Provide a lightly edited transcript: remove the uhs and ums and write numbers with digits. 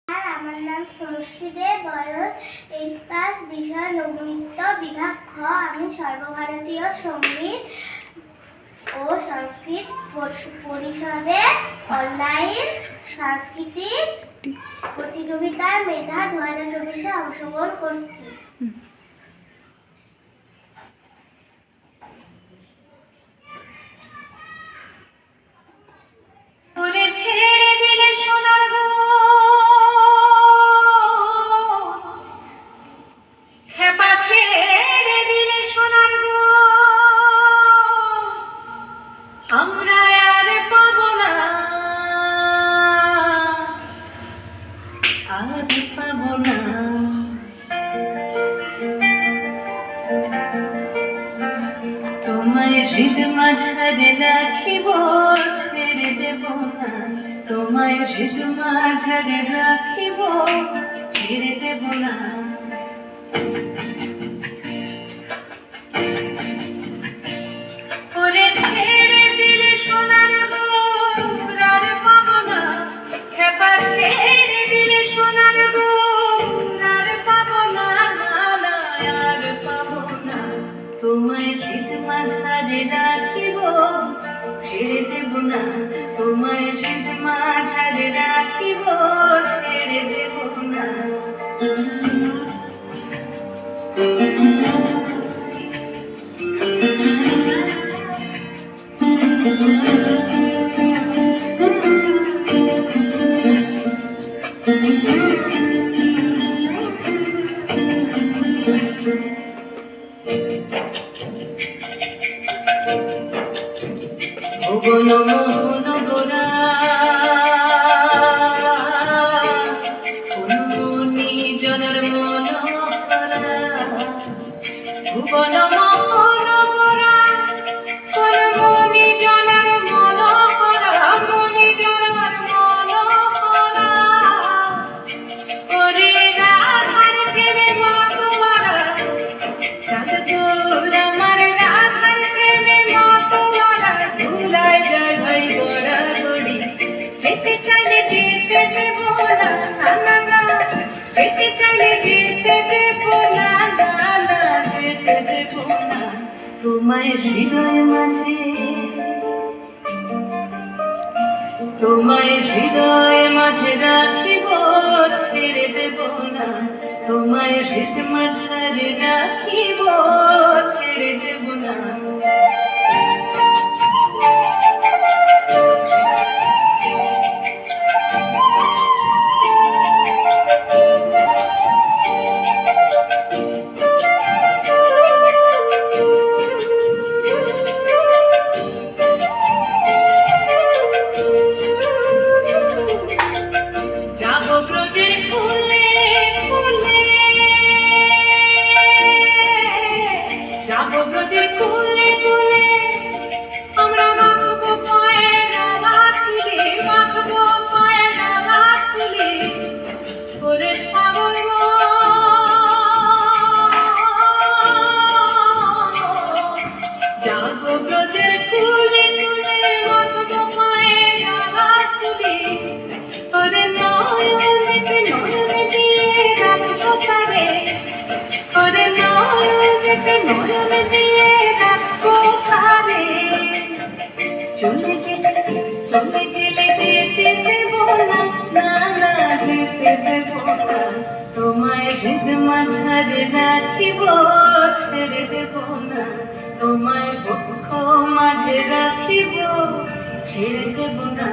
আমার নাম সরস্বী দে, বয়স 8 ক্লাস, বিষয় লোকনৃত্য, বিভাগ খ। আমি সর্বভারতীয় সঙ্গীত ও সংস্কৃত পরিষদের অনলাইন সাংস্কৃতিক প্রতিযোগিতার মেধা 2024-এ অংশগ্রহণ করছি। ছেড়ে দিলে সোনার গো খেপা, ছেড়ে দিলে সোনার গো আমরা আর পাবো না, আর পাবো না। তোমায় হৃদ মাঝারে রাখিব, ছেড়ে দেব না। তোমায় হৃদ মাঝারে রাখিব, ছেড়ে দেব না। ওরে ছেড়ে দিলে সোনার গো আর পাবো না, খেপা ছেড়ে দিলে সোনার গো আর পাবো না, আর পাবো না। তোমায় হৃদ মাঝারে রাখিব, ছেড়ে দেব না। তোমায় হৃদ মাঝারে রাখিব, ছেড়ে দেব না। ভুবন মোহন গোরা জনের মন হরা, ভুবন মোহন গোরা মনি জনের মন হরা, মনি জনের মন হরা। ওরে রাধার প্রেমে মতোয়ারা, চাঁদ তোর আমার রাধার প্রেমে মতোয়ারা। ধুলায় যায় ভাই গড়াগড়ি, যেতে চাইলে যেতে দেব না, না না না। যেতে চাইলে যেতে দেব না, না না, যেতে দেব না। তোমায় হৃদয় মাঝে, তোমায় হৃদয় মাঝে রাখিব, ছেড়ে দেব না। তোমায় হৃদ মাঝারে রাখিব, ছেড়ে দেব না। যাবো ব্রজের ফুলে ফুলে, যাবো ব্রজের ফুলে ফুলে, আমরা মাখবো পায়ে রাঙা তুলি, মাখবো পায়ে রাঙা তুলি। ওরে পাগল মন, যাবো ব্রজের ফুলে ফুলে, মাখবো পায়ে রাঙা তুলি। ওরে নয়নেতে নয়নে দিয়ে রাখবো তারে, ওরে নয়নেতে নয়নে দিয়ে রাখবো তারে। চলে গেলে যেতে দেব না, না না, যেতে দেব না। তোমায় হৃদ মাঝারে রাখিব, ছেড়ে দেব না। তোমায় বক্ষ মাঝে রাখিব, ছেড়ে দেব না।